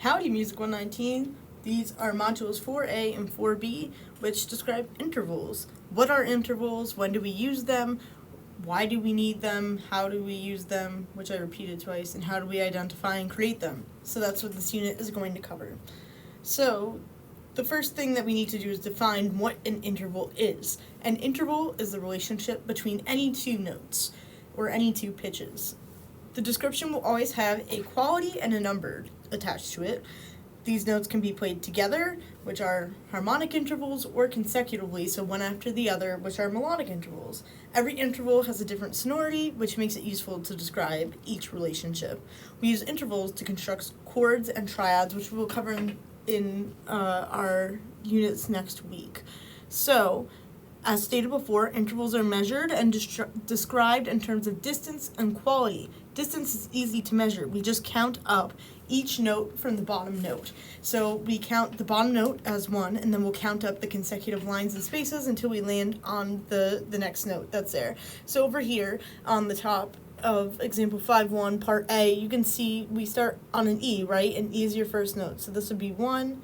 Howdy, MUS119. These are modules 4A and 4B, which describe intervals. What are intervals? When do we use them? Why do we need them? How do we use them? Which I repeated twice. And how do we identify and create them? So that's what this unit is going to cover. So the first thing that we need to do is define what an interval is. An interval is the relationship between any two notes or any two pitches. The description will always have a quality and a number attached to it. These notes can be played together, which are harmonic intervals, or consecutively, so one after the other, which are melodic intervals. Every interval has a different sonority, which makes it useful to describe each relationship. We use intervals to construct chords and triads, which we will cover in our units next week. So, as stated before, intervals are measured and described in terms of distance and quality. Distance is easy to measure. We just count up each note from the bottom note. So we count the bottom note as 1, and then we'll count up the consecutive lines and spaces until we land on the next note that's there. So over here on the top of example 5.1, part A, you can see we start on an E, right? And E is your first note. So this would be 1,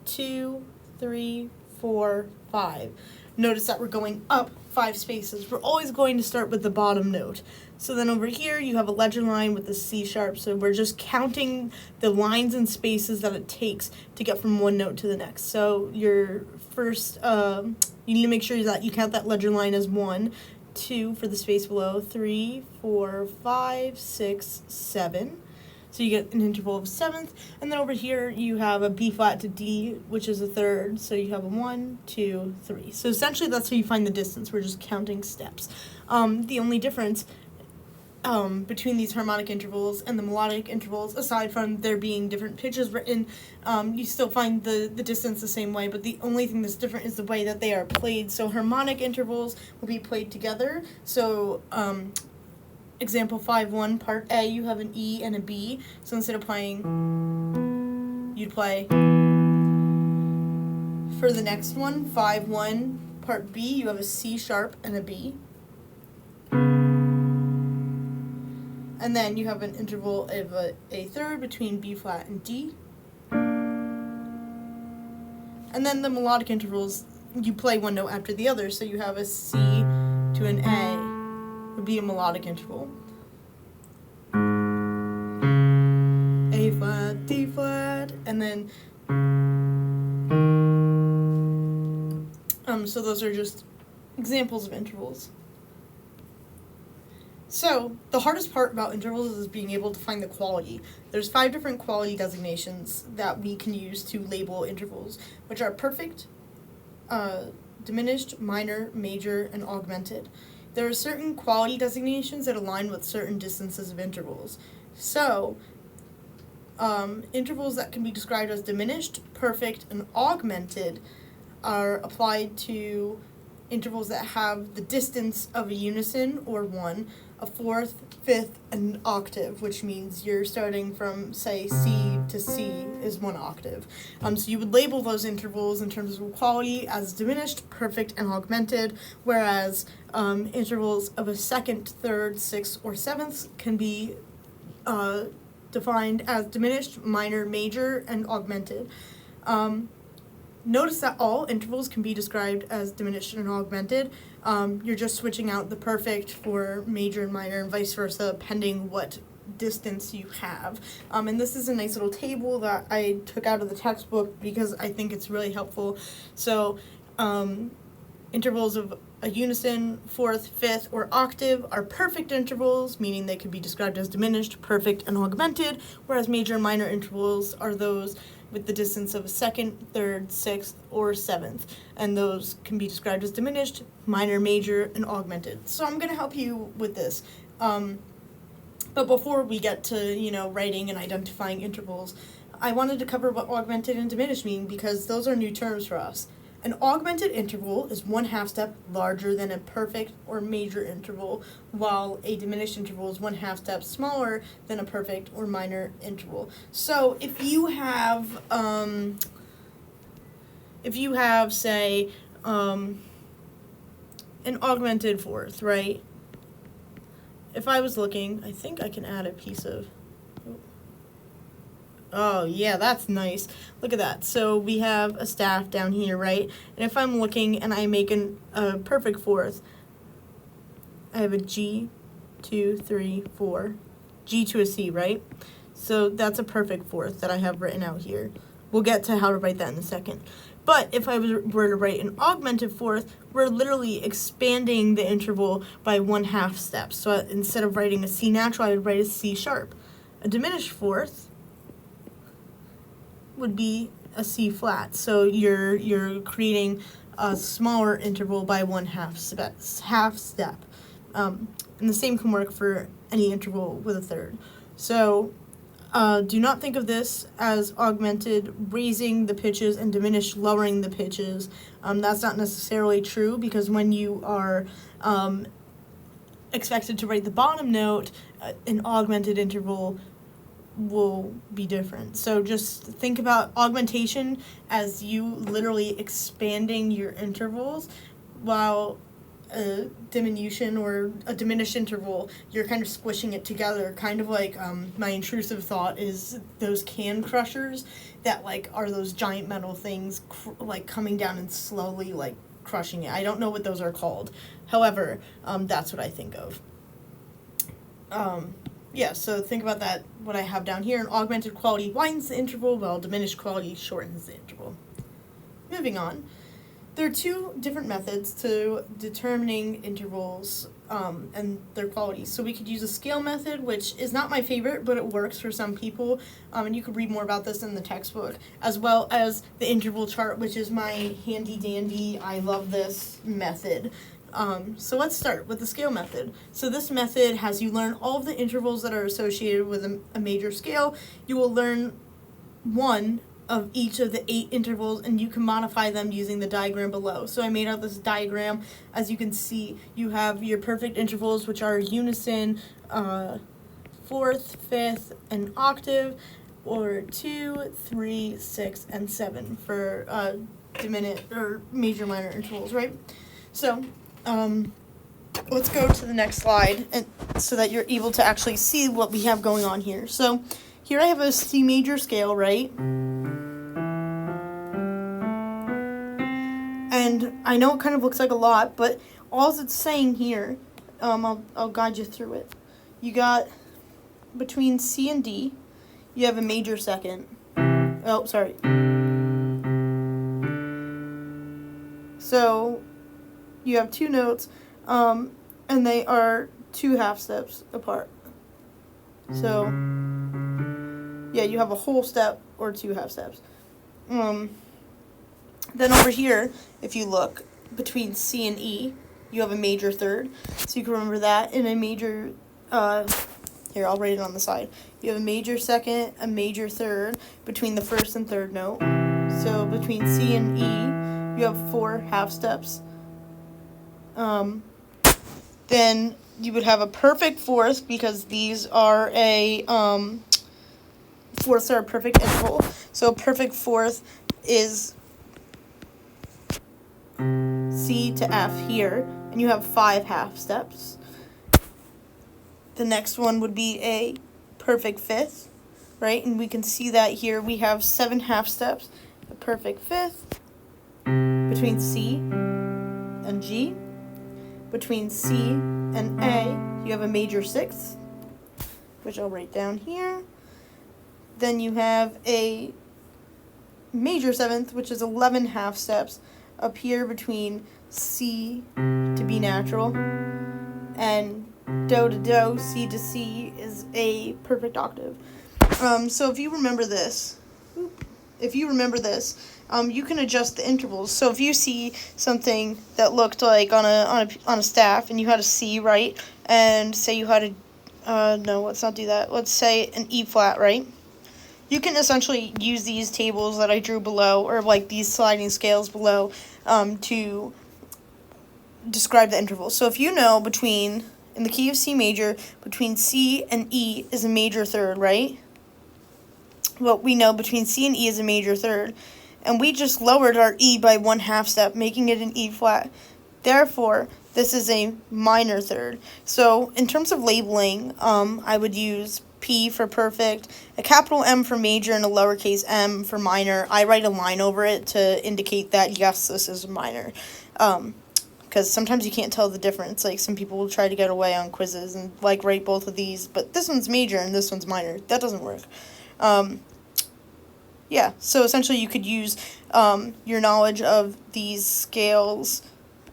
2, 3, 4, 5. Notice that we're going up 5 spaces. We're always going to start with the bottom note. So then over here you have a legend line with the C sharp, so we're just counting the lines and spaces that it takes to get from one note to the next. So your first, you need to make sure that you count that legend line as 1, 2 for the space below, 3, 4, 5, 6, 7. So you get an interval of 7th, and then over here you have a B flat to D, which is a third, so you have a 1, 2, 3. So essentially that's how you find the distance. We're just counting steps. The only difference between these harmonic intervals and the melodic intervals, aside from there being different pitches written, you still find the distance the same way, but the only thing that's different is the way that they are played. So harmonic intervals will be played together. So example 5.1, part A, you have an E and a B. So instead of playing, you'd play. For the next one, 5.1, part B, you have a C sharp and a B. And then you have an interval of a third between B flat and D. And then the melodic intervals, you play one note after the other, so you have a C to an A. Would be a melodic interval. A flat, D flat, and then so those are just examples of intervals. So the hardest part about intervals is being able to find the quality. There's 5 different quality designations that we can use to label intervals, which are perfect, diminished, minor, major, and augmented. There are certain quality designations that align with certain distances of intervals. So, intervals that can be described as diminished, perfect, and augmented are applied to intervals that have the distance of a unison or 1, a fourth, fifth, and an octave, which means you're starting from, say, C to C is 1 octave. So you would label those intervals in terms of quality as diminished, perfect, and augmented, whereas intervals of a second, third, sixth, or seventh can be defined as diminished, minor, major, and augmented. Notice that all intervals can be described as diminished and augmented. You're just switching out the perfect for major and minor and vice versa, pending what distance you have. And this is a nice little table that I took out of the textbook because I think it's really helpful. So intervals of a unison, fourth, fifth, or octave are perfect intervals, meaning they could be described as diminished, perfect, and augmented, whereas major and minor intervals are those with the distance of a second, third, sixth, or seventh, and those can be described as diminished, minor, major, and augmented. So I'm going to help you with this. But before we get to, writing and identifying intervals, I wanted to cover what augmented and diminished mean because those are new terms for us. An augmented interval is 1/2 step larger than a perfect or major interval, while a diminished interval is 1/2 step smaller than a perfect or minor interval. So if you have, say, an augmented fourth, right? If I was looking, I think I can add a piece of Oh, yeah, that's nice. Look at that. So we have a staff down here, right? And if I'm looking and I make a perfect fourth, I have a G, 2, 3, 4, G to a C, right? So that's a perfect fourth that I have written out here. We'll get to how to write that in a second. But if I were to write an augmented fourth, we're literally expanding the interval by 1/2 steps. So instead of writing a C natural, I would write a C sharp. A diminished fourth would be a C flat. So you're creating a smaller interval by 1/2 step. And the same can work for any interval with a third. So do not think of this as augmented raising the pitches and diminished lowering the pitches. That's not necessarily true, because when you are expected to write the bottom note, an augmented interval will be different. So just think about augmentation as you literally expanding your intervals, while a diminution or a diminished interval, you're kind of squishing it together, kind of like my intrusive thought is those can crushers that like are those giant metal things like coming down and slowly like crushing it. I don't know what those are called. However, that's what I think of. Yeah, so think about that, what I have down here. An augmented quality widens the interval, while diminished quality shortens the interval. Moving on. There are two different methods to determining intervals and their qualities. So we could use a scale method, which is not my favorite, but it works for some people. And you could read more about this in the textbook, as well as the interval chart, which is my handy dandy, I love this method. So let's start with the scale method. So this method has you learn all of the intervals that are associated with a major scale. You will learn one of each of the 8 intervals, and you can modify them using the diagram below. So I made out this diagram. As you can see, you have your perfect intervals, which are unison, fourth, fifth, and octave, or 2, 3, 6, and 7 for diminished or major minor intervals, right? So let's go to the next slide, and so that you're able to actually see what we have going on here. So here I have a C major scale, right? And I know it kind of looks like a lot, but all it's saying here, I'll guide you through it. You got between C and D, you have a major second. Oh, sorry. So you have 2 notes, and they are 2 half steps apart. So yeah, you have a whole step or 2 half steps. Then over here, if you look between C and E, you have a major third. So you can remember that. In a major, here, I'll write it on the side. You have a major second, a major third between the first and third note. So between C and E, you have 4 half steps. Then you would have a perfect fourth, because these are a fourths are a perfect interval. So a perfect fourth is C to F here, and you have 5 half steps. The next one would be a perfect fifth, right? And we can see that here we have 7 half steps. A perfect fifth between C and G. Between C and A, you have a major sixth, which I'll write down here. Then you have a major seventh, which is 11 half steps up here between C to B natural, and do to do, C to C is a perfect octave. So if you remember this, you can adjust the intervals. So if you see something that looked like on a staff, and you had a C, right, and say you had a no, let's not do that. Let's say an E flat, right? You can essentially use these tables that I drew below, or like these sliding scales below, to describe the intervals. So if you know in the key of C major, between C and E is a major third, right? Well, we know between C and E is a major third, and we just lowered our E by 1 half step, making it an E flat. Therefore, this is a minor third. So in terms of labeling, I would use P for perfect, a capital M for major, and a lowercase m for minor. I write a line over it to indicate that, yes, this is a minor. Because sometimes you can't tell the difference. Like, some people will try to get away on quizzes and, like, write both of these, but this one's major and this one's minor. That doesn't work. Yeah, so essentially you could use your knowledge of these scales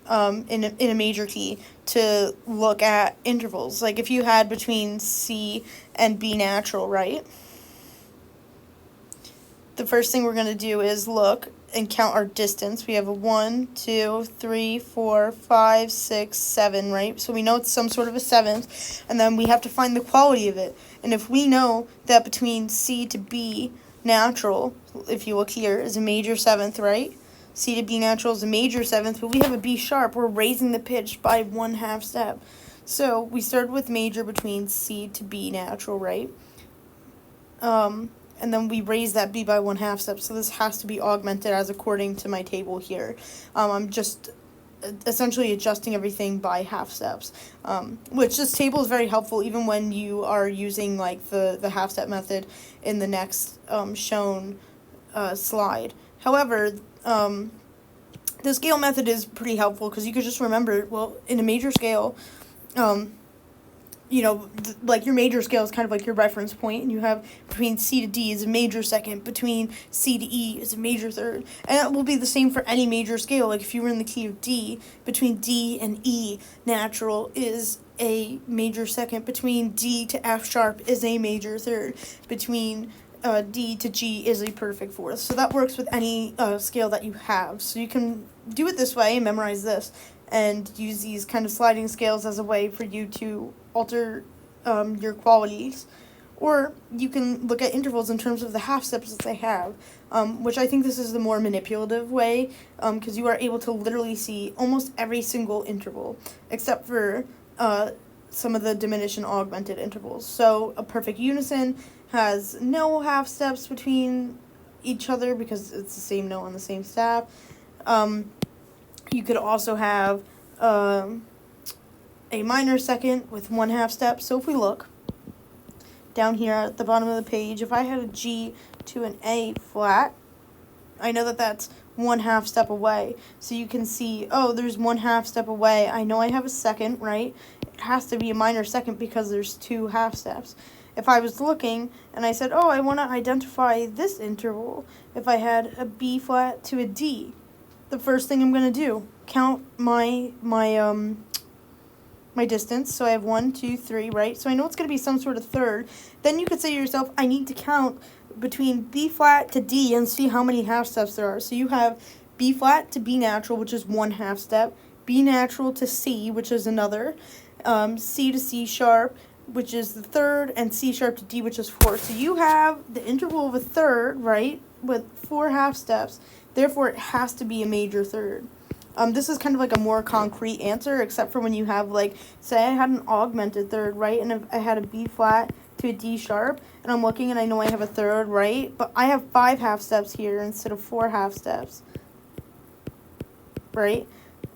in a major key to look at intervals. Like, if you had between C and B natural, right? The first thing we're going to do is look and count our distance. We have a 1, 2, 3, 4, 5, 6, 7, right? So we know it's some sort of a seventh, and then we have to find the quality of it. And if we know that between C to B natural, if you look here, is a major seventh, right? C to B natural is a major seventh, but we have a B sharp. We're raising the pitch by 1/2 step. So we started with major between C to B natural, right? And then we raise that B by 1/2 step. So this has to be augmented as according to my table here. I'm just essentially adjusting everything by half steps, which this table is very helpful even when you are using like the half step method in the next shown slide. However, the scale method is pretty helpful because you could just remember, well, in a major scale, you know, like your major scale is kind of like your reference point, and you have between C to D is a major second, between C to E is a major third, and that will be the same for any major scale. Like if you were in the key of D, between D and E natural is a major second, between D to F sharp is a major third, between D to G is a perfect fourth. So that works with any scale that you have. So you can do it this way and memorize this, and use these kind of sliding scales as a way for you to alter your qualities. Or you can look at intervals in terms of the half steps that they have, which I think this is the more manipulative way, because you are able to literally see almost every single interval, except for some of the diminished and augmented intervals. So a perfect unison has no half steps between each other because it's the same note on the same staff. You could also have a minor second with 1/2 step. So if we look down here at the bottom of the page, if I had a G to an A flat, I know that that's 1/2 step away. So you can see, oh, there's 1/2 step away. I know I have a second, right? It has to be a minor second because there's 2 half steps. If I was looking and I said, oh, I want to identify this interval, if I had a B flat to a D, the first thing I'm going to do, count my distance. So I have 1, 2, 3, right? So I know it's going to be some sort of third. Then you could say to yourself, I need to count between B flat to D and see how many half steps there are. So you have B flat to B natural, which is 1/2 step, B natural to C, which is another, C to C sharp, which is the third, and C sharp to D, which is 4. So you have the interval of a third, right, with 4 half steps. Therefore, it has to be a major third. This is kind of like a more concrete answer, except for when you have, like, say I had an augmented third, right, and if I had a B flat to a D sharp, and I'm looking and I know I have a third, right, but I have 5 half steps here instead of 4 half steps, right,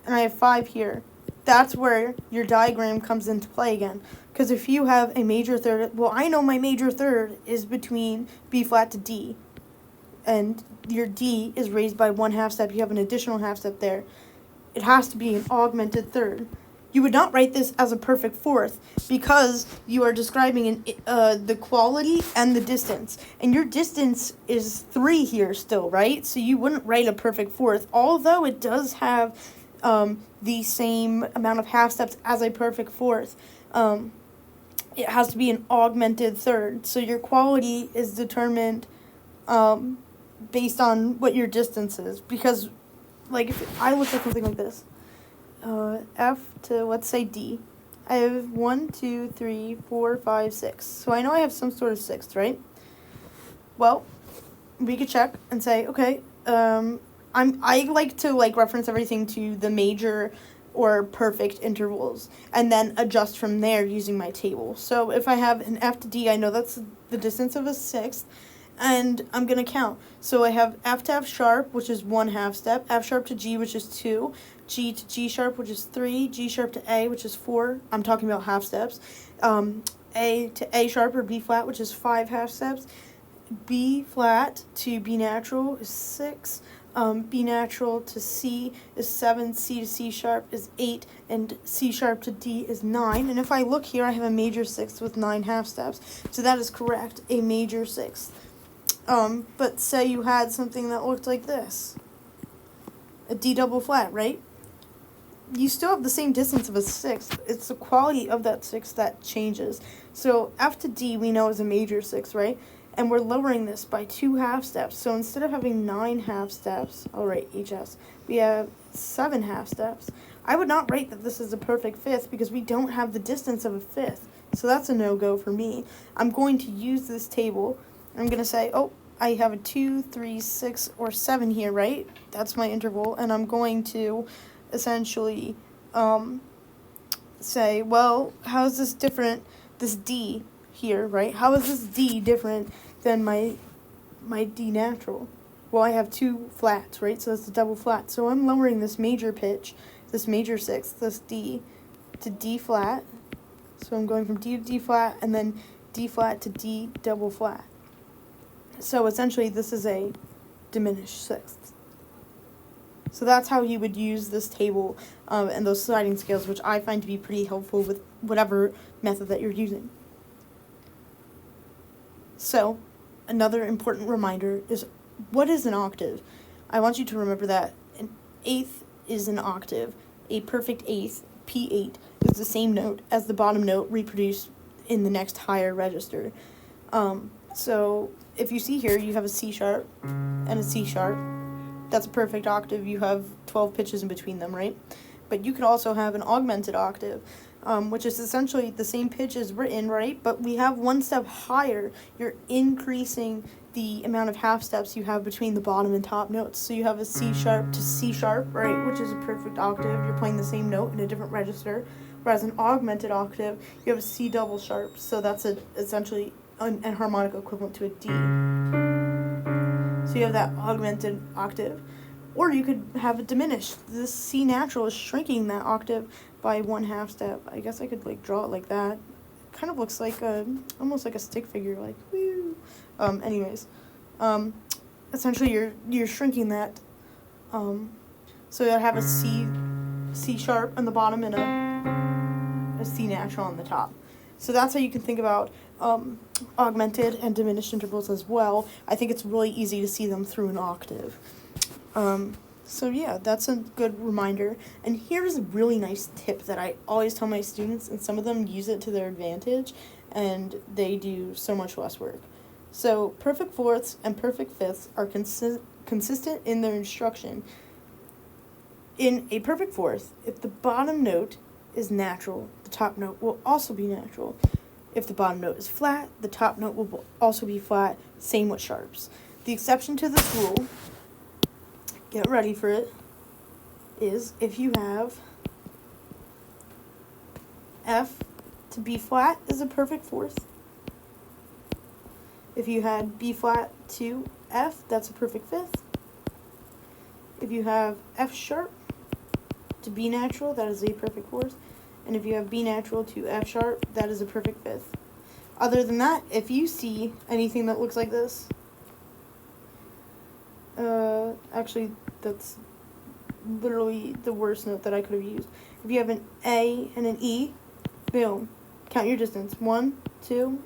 and I have 5 here. That's where your diagram comes into play again. Because if you have a major third, well, I know my major third is between B flat to D. And your D is raised by 1/2 step. You have an additional half step there. It has to be an augmented third. You would not write this as a perfect fourth because you are describing the quality and the distance. And your distance is 3 here still, right? So you wouldn't write a perfect fourth, although it does have the same amount of half steps as a perfect fourth. It has to be an augmented third. So your quality is determined based on what your distance is. Because, like, if I look at something like this, F to, let's say, D, I have 1, 2, 3, 4, 5, 6. So I know I have some sort of sixth, right? Well, we could check and say, okay, I like to, like, reference everything to the major or perfect intervals, and then adjust from there using my table. So if I have an F to D, I know that's the distance of a sixth, and I'm going to count. So I have F to F sharp, which is 1/2 step, F sharp to G, which is 2, G to G sharp, which is 3, G sharp to A, which is 4. I'm talking about half steps. A to A sharp or B flat, which is 5 half steps. B flat to B natural is 6. B natural to C is 7. C to C sharp is 8. And C sharp to D is 9. And if I look here, I have a major sixth with 9 half steps. So that is correct, a major sixth. But say you had something that looked like this. A D double flat, right? You still have the same distance of a sixth. It's the quality of that sixth that changes. So F to D we know is a major sixth, right? And we're lowering this by 2 half steps. So instead of having 9 half steps, I'll write HS, we have 7 half steps. I would not write that this is a perfect fifth because we don't have the distance of a fifth. So that's a no-go for me. I'm going to use this table. I'm going to say, oh, I have a 2, 3, 6, or 7 here, right? That's my interval. And I'm going to essentially say, well, how is this different, this D here, right? How is this D different than my D natural? Well, I have 2 flats, right? So that's a double flat. So I'm lowering this major pitch, this major sixth, this D, to D flat. So I'm going from D to D flat, and then D flat to D double flat. So essentially, this is a diminished sixth. So that's how you would use this table and those sliding scales, which I find to be pretty helpful with whatever method that you're using. So, another important reminder is, what is an octave? I want you to remember that an eighth is an octave. A perfect eighth, P8, is the same note as the bottom note reproduced in the next higher register. So, if you see here, you have a C sharp and a C sharp. That's a perfect octave. You have 12 pitches in between them, right? But you could also have an augmented octave, which is essentially the same pitch as written, right? But we have one step higher. You're increasing the amount of half steps you have between the bottom and top notes. So you have a C sharp to C sharp, right, which is a perfect octave. You're playing the same note in a different register. Whereas an augmented octave, you have a C double sharp. So that's essentially an harmonic equivalent to a D. So you have that augmented octave. Or you could have it diminished. This C natural is shrinking that octave by 1 half step. I guess I could draw it like that. It kind of looks like almost like a stick figure, like woo. Essentially you're shrinking that. So you have a C sharp on the bottom and a C natural on the top. So that's how you can think about augmented and diminished intervals as well. I think it's really easy to see them through an octave. So yeah, that's a good reminder. And here's a really nice tip that I always tell my students, and some of them use it to their advantage, and they do so much less work. So perfect fourths and perfect fifths are consistent in their instruction. In a perfect fourth, if the bottom note is natural, the top note will also be natural. If the bottom note is flat, the top note will also be flat, same with sharps. The exception to this rule, get ready for it, is if you have F to B flat is a perfect fourth. If you had B flat to F, that's a perfect fifth. If you have F sharp to B natural, that is a perfect fourth. And if you have B natural to F sharp, that is a perfect fifth. Other than that, if you see anything that looks like this, actually, that's literally the worst note that I could have used. If you have an A and an E, boom, count your distance. 1, 2,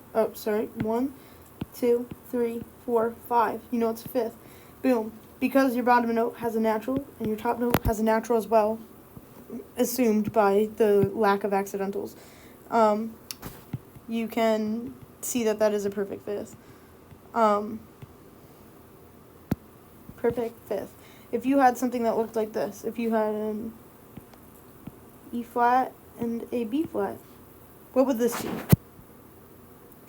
3, 4, 5. You know it's a fifth. Boom. Because your bottom note has a natural and your top note has a natural as well, assumed by the lack of accidentals, you can see that that is a perfect fifth. Perfect fifth. If you had something that looked like this, if you had an E flat and a B flat, what would this be?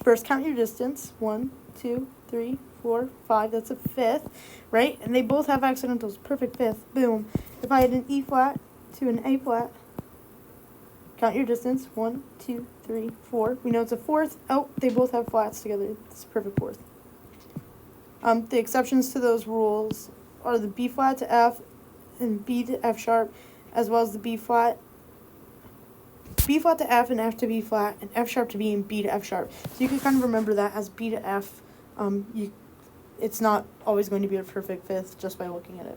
First, count your distance. 1, 2, 3, 4, 5. That's a fifth, right? And they both have accidentals. Perfect fifth. Boom. If I had an E flat to an A flat, count your distance. 1, 2, 3, 4. We know it's a fourth. Oh, they both have flats together. It's a perfect fourth. The exceptions to those rules are the B flat to F and B to F sharp, as well as the B flat B flat to F and F to B flat and F sharp to B and B to F sharp. So you can kind of remember that as B to F. It's not always going to be a perfect fifth just by looking at it.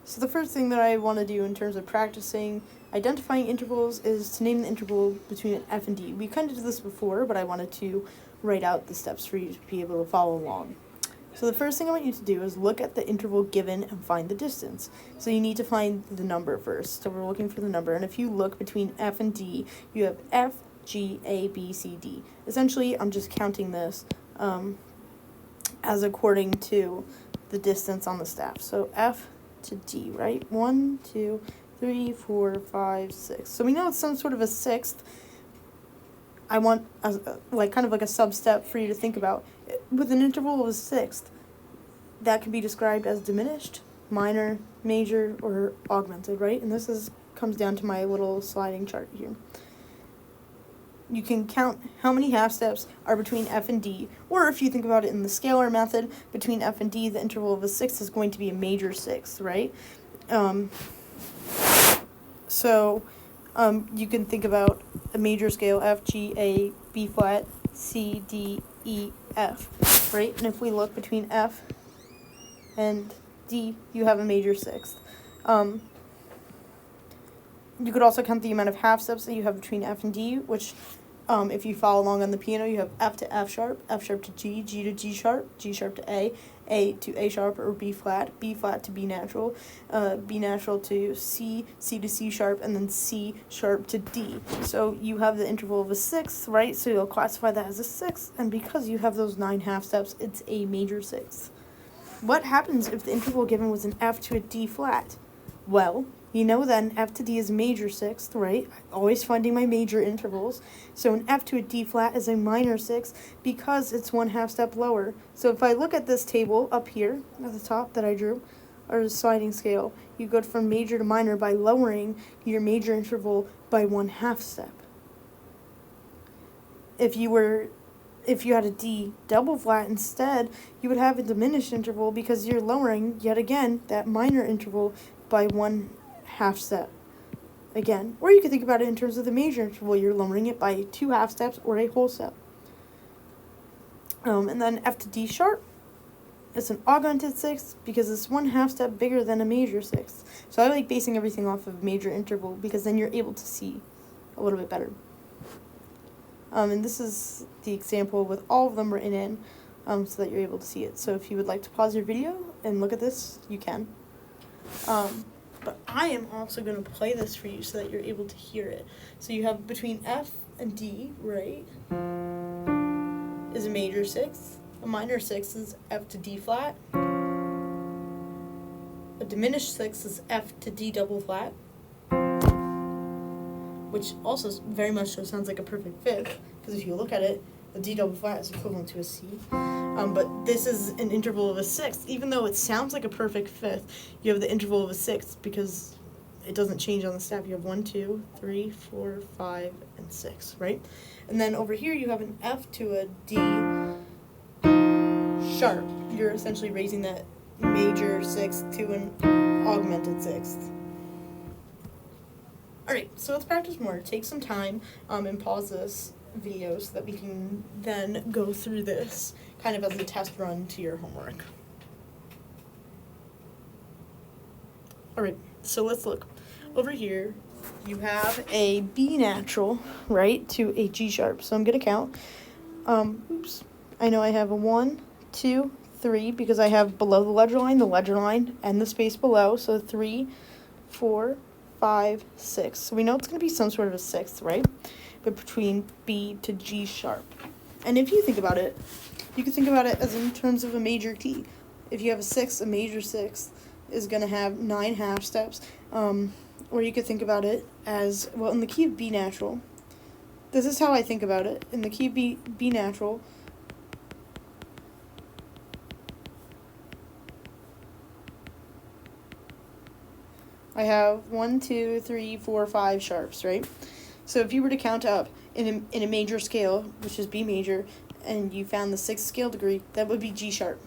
So the first thing that I want to do in terms of practicing identifying intervals is to name the interval between an F and D. We kind of did this before, but I wanted to write out the steps for you to be able to follow along. So the first thing I want you to do is look at the interval given and find the distance. So you need to find the number first. So we're looking for the number, and if you look between F and D, you have F, G, A, B, C, D. Essentially, I'm just counting this as according to the distance on the staff. So F to D, right? 1, 2, 3, 4, 5, 6. So we know it's some sort of a sixth. I want kind of like a sub-step for you to think about. With an interval of a sixth, that can be described as diminished, minor, major, or augmented, right? And this comes down to my little sliding chart here. You can count how many half steps are between F and D, or if you think about it in the scalar method, between F and D, the interval of a sixth is going to be a major sixth, right? You can think about a major scale, F, G, A, B flat, C, D, E, F, right? And if we look between F and D, you have a major sixth. You could also count the amount of half steps that you have between F and D, which, if you follow along on the piano, you have F to F sharp to G, G to G sharp to A to A sharp or B flat to B natural to C, C to C sharp, and then C sharp to D. So you have the interval of a sixth, right? So you'll classify that as a sixth, and because you have those 9 half steps, it's a major sixth. What happens if the interval given was an F to a D flat? Well, you know that an F to D is a major sixth, right? Always finding my major intervals. So an F to a D flat is a minor sixth because it's 1 half step lower. So if I look at this table up here at the top that I drew, or the sliding scale, you go from major to minor by lowering your major interval by 1 half step. If you had a D double flat instead, you would have a diminished interval because you're lowering, yet again, that minor interval by 1 half step again. Or you could think about it in terms of the major interval. You're lowering it by 2 half steps or a whole step. And then F to D sharp, it's an augmented sixth because it's 1 half step bigger than a major sixth. So I like basing everything off of major interval because then you're able to see a little bit better. And this is the example with all of them written in so that you're able to see it. So if you would like to pause your video and look at this, you can. But I am also going to play this for you so that you're able to hear it. So you have between F and D, right, is a major sixth. A minor sixth is F to D flat. A diminished sixth is F to D double flat, which also very much so sounds like a perfect fifth, because if you look at it, the D double flat is equivalent to a C. But this is an interval of a sixth. Even though it sounds like a perfect fifth, you have the interval of a sixth because it doesn't change on the staff. You have 1, 2, 3, 4, 5, and 6, right? And then over here you have an F to a D sharp. You're essentially raising that major sixth to an augmented sixth. Alright, so let's practice more. Take some time and pause this video so that we can then go through this kind of as a test run to your homework. Alright, so let's look. Over here, you have a B natural, right, to a G sharp. So I'm going to count. I know I have a 1, 2, 3, because I have below the ledger line, and the space below. So 3, 4, 5, 6. So we know it's going to be some sort of a sixth, right? But between B to G sharp. And if you think about it, you can think about it as in terms of a major key. If you have a sixth, a major sixth is going to have 9 half steps. Or you could think about it as, well, in the key of B natural, this is how I think about it. In the key of B natural, I have 1, 2, 3, 4, 5 sharps, right? So if you were to count up in a major scale, which is B major, and you found the 6th scale degree, that would be G sharp.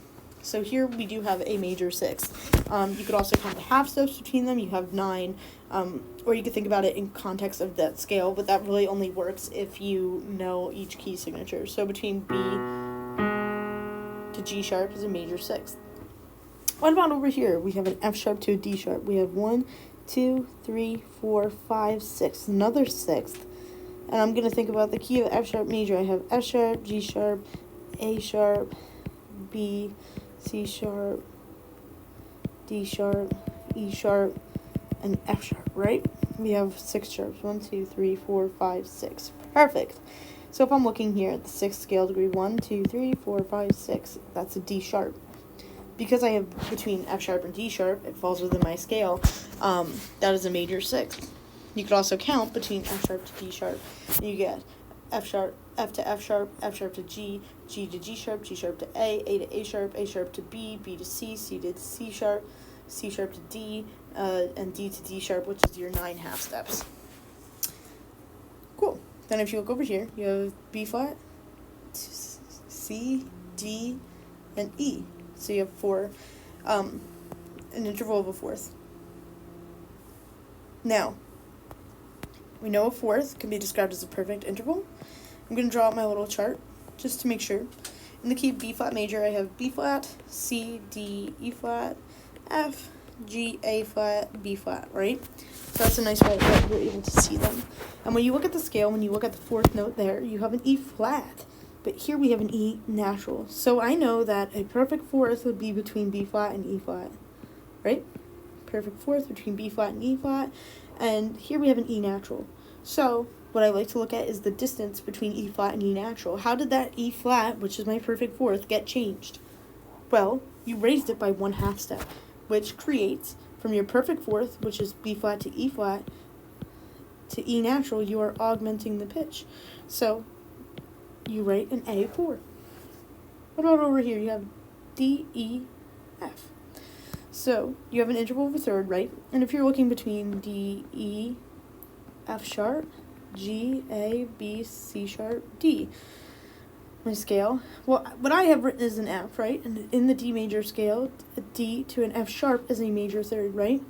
So here we do have a major 6th. You could also count the half steps between them. You have 9, or you could think about it in context of that scale, but that really only works if you know each key signature. So between B to G sharp is a major 6th. What about over here? We have an F sharp to a D sharp. We have 1, 2, 3, 4, 5, 6. Another 6th. And I'm going to think about the key of F sharp major. I have F sharp, G sharp, A sharp, B, C sharp, D sharp, E sharp, and F sharp, right? We have 6 sharps. 1, 2, 3, 4, 5, 6. Perfect. So if I'm looking here at the 6th scale degree, 1, 2, 3, 4, 5, 6, that's a D sharp. Because I have between F sharp and D sharp, it falls within my scale. That is a major 6th. You could also count between F sharp to D sharp. You get F sharp, F to F sharp to G, G to G sharp to A to A sharp to B, B to C to C sharp to D, and D to D sharp, which is your 9 half steps. Cool. Then if you look over here, you have B flat, C, D, and E. So you have 4, an interval of a 4th. Now, we know a 4th can be described as a perfect interval. I'm going to draw out my little chart just to make sure. In the key B flat major, I have B flat, C, D, E flat, F, G, A flat, B flat, right? So that's a nice way that we're able to see them. And when you look at the scale, when you look at the 4th note there, you have an E flat. But here we have an E natural. So I know that a perfect 4th would be between B flat and E flat, right? Perfect 4th between B flat and E flat. And here we have an E natural. So what I like to look at is the distance between E flat and E natural. How did that E flat, which is my perfect 4th, get changed? Well, you raised it by 1 half step, which creates from your perfect 4th, which is B flat to E flat, to E natural, you are augmenting the pitch. So you write an A4. What about over here? You have D, E, F. So you have an interval of a 3rd, right? And if you're looking between D, E, F sharp, G, A, B, C sharp, D, my scale, well, what I have written is an F, right? And in the D major scale, a D to an F sharp is a major 3rd, right?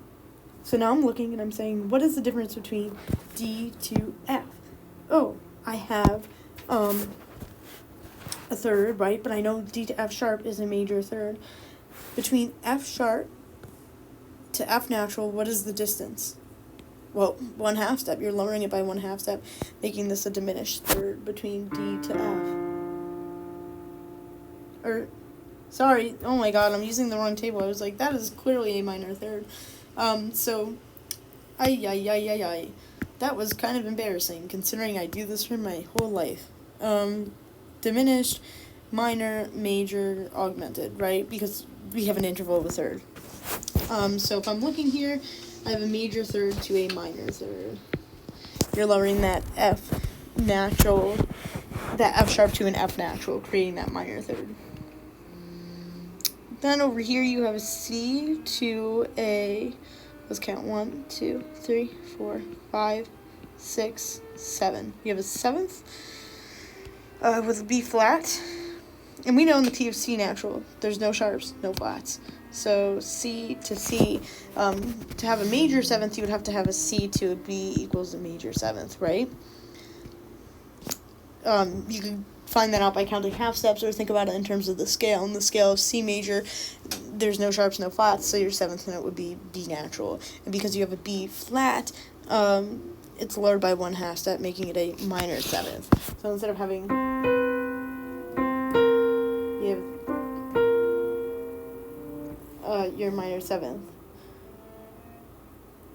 So now I'm looking and I'm saying, what is the difference between D to F? Oh, I have a 3rd, right? But I know D to F sharp is a major 3rd. Between F sharp to F natural, what is the distance? Well, 1 half step. You're lowering it by 1 half step, making this a diminished 3rd between D to F. Sorry, oh my god, I'm using the wrong table. I was like, that is clearly a minor 3rd. That was kind of embarrassing, considering I do this for my whole life. Diminished, minor, major, augmented, right? Because we have an interval of a 3rd. So if I'm looking here, I have a major 3rd to a minor 3rd. You're lowering that F natural, that F sharp to an F natural, creating that minor 3rd. Then over here you have a C to a, let's count, 1, 2, 3, 4, 5, 6, 7. You have a 7th with a B flat. And we know in the key of C natural, there's no sharps, no flats. So C to C, to have a major 7th, you would have to have a C to a B equals a major 7th, right? You can find that out by counting half steps, or think about it in terms of the scale. In the scale of C major, there's no sharps, no flats, so your 7th note would be B natural. And because you have a B flat, it's lowered by 1 half step, making it a minor 7th. So instead of having, you have your minor 7th.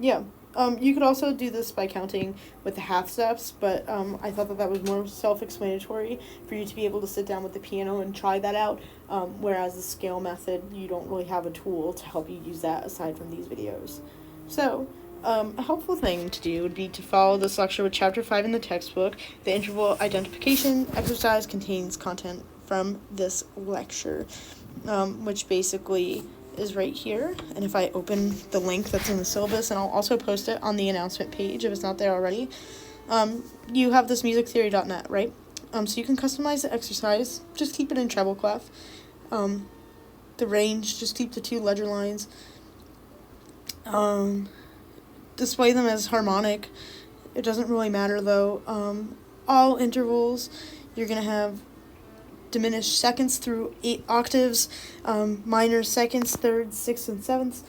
Yeah. You could also do this by counting with the half steps, but I thought that was more self-explanatory for you to be able to sit down with the piano and try that out, whereas the scale method, you don't really have a tool to help you use that aside from these videos. So, a helpful thing to do would be to follow this lecture with Chapter 5 in the textbook. The interval identification exercise contains content from this lecture, which basically is right here. And if I open the link that's in the syllabus, and I'll also post it on the announcement page if it's not there already, you have this musictheory.net, right? So you can customize the exercise, just keep it in treble clef. the range, just keep the two ledger lines. Display them as harmonic. It doesn't really matter though. All intervals, you're going to have diminished seconds through 8 octaves, minor seconds, thirds, sixths, and sevenths,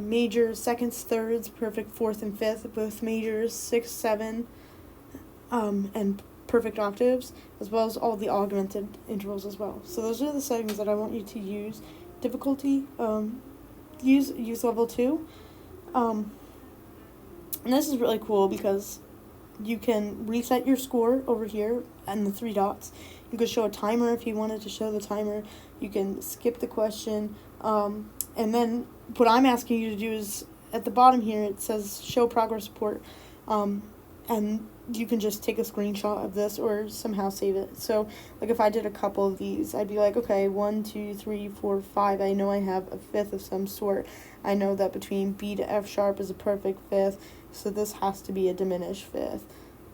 major seconds, thirds, perfect fourth and fifth, both majors, 6, 7, and perfect octaves, as well as all the augmented intervals as well. So those are the settings that I want you to use. Difficulty, use level 2. And this is really cool because you can reset your score over here and the 3 dots. You could show a timer if you wanted to show the timer. You can skip the question. And then what I'm asking you to do is at the bottom here it says show progress report. And you can just take a screenshot of this or somehow save it. So like if I did a couple of these, I'd be like, okay, 1, 2, 3, 4, 5. I know I have a fifth of some sort. I know that between B to F sharp is a perfect fifth, so this has to be a diminished fifth.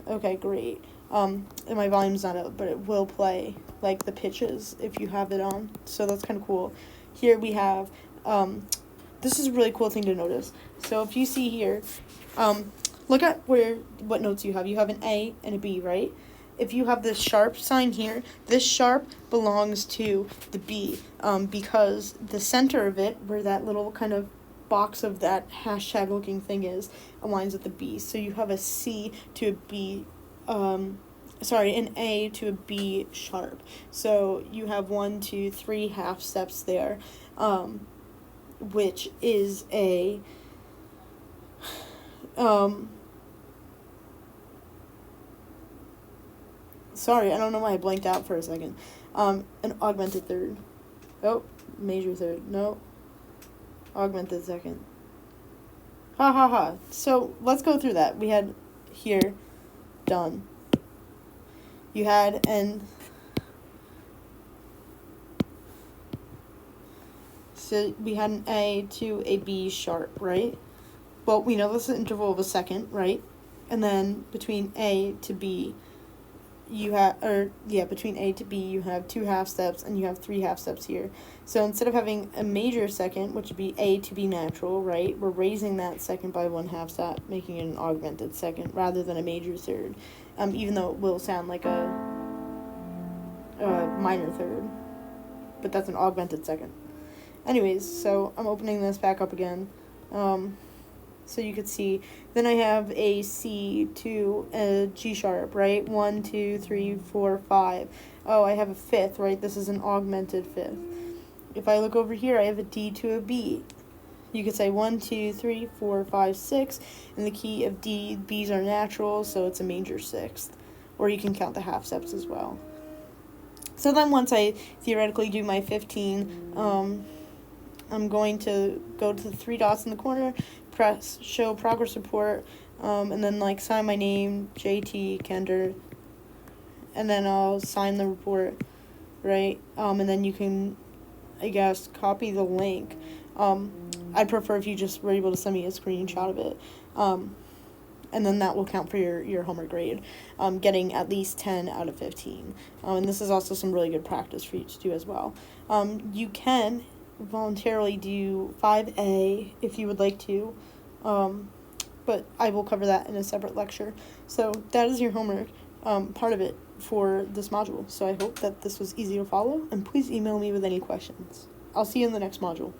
Okay, great. And my volume's not up, but it will play like the pitches if you have it on. So that's kind of cool. Here we have, this is a really cool thing to notice. So if you see here, look at what notes you have. You have an A and a B, right? If you have this sharp sign here, this sharp belongs to the B, because the center of it, where that little kind of box of that hashtag looking thing is, aligns with the B. So you have a C to a B, an A to a B sharp. So you have 1, 2, 3 half steps there, which is a, sorry, I don't know why I blanked out for a second. An augmented third. Oh, major third. No. Augmented second. Ha ha ha. So let's go through that. We had here, done. You had so we had an A to a B sharp, right? Well, we know this is an interval of a second, right? And then between A to B, between A to B, you have 2 half steps, and you have 3 half steps here. So instead of having a major second, which would be A to B natural, right, we're raising that second by 1 half step, making it an augmented second, rather than a major third, even though it will sound like a minor third, but that's an augmented second. Anyways, so I'm opening this back up again, so you could see, then I have a C to a G sharp, right? 1, 2, 3, 4, 5. Oh, I have a fifth, right? This is an augmented fifth. If I look over here, I have a D to a B. You could say 1, 2, 3, 4, 5, 6. In the key of D, B's are natural, so it's a major sixth. Or you can count the half steps as well. So then once I theoretically do my 15, I'm going to go to the 3 dots in the corner, press show progress report, and then like sign my name, JT Kender, and then I'll sign the report, right? And then you can, I guess, copy the link. I'd prefer if you just were able to send me a screenshot of it, and then that will count for your homework grade, getting at least 10 out of 15. And this is also some really good practice for you to do as well. You can voluntarily do 5A if you would like to, but I will cover that in a separate lecture. So that is your homework, part of it for this module. So I hope that this was easy to follow, and please email me with any questions. I'll see you in the next module.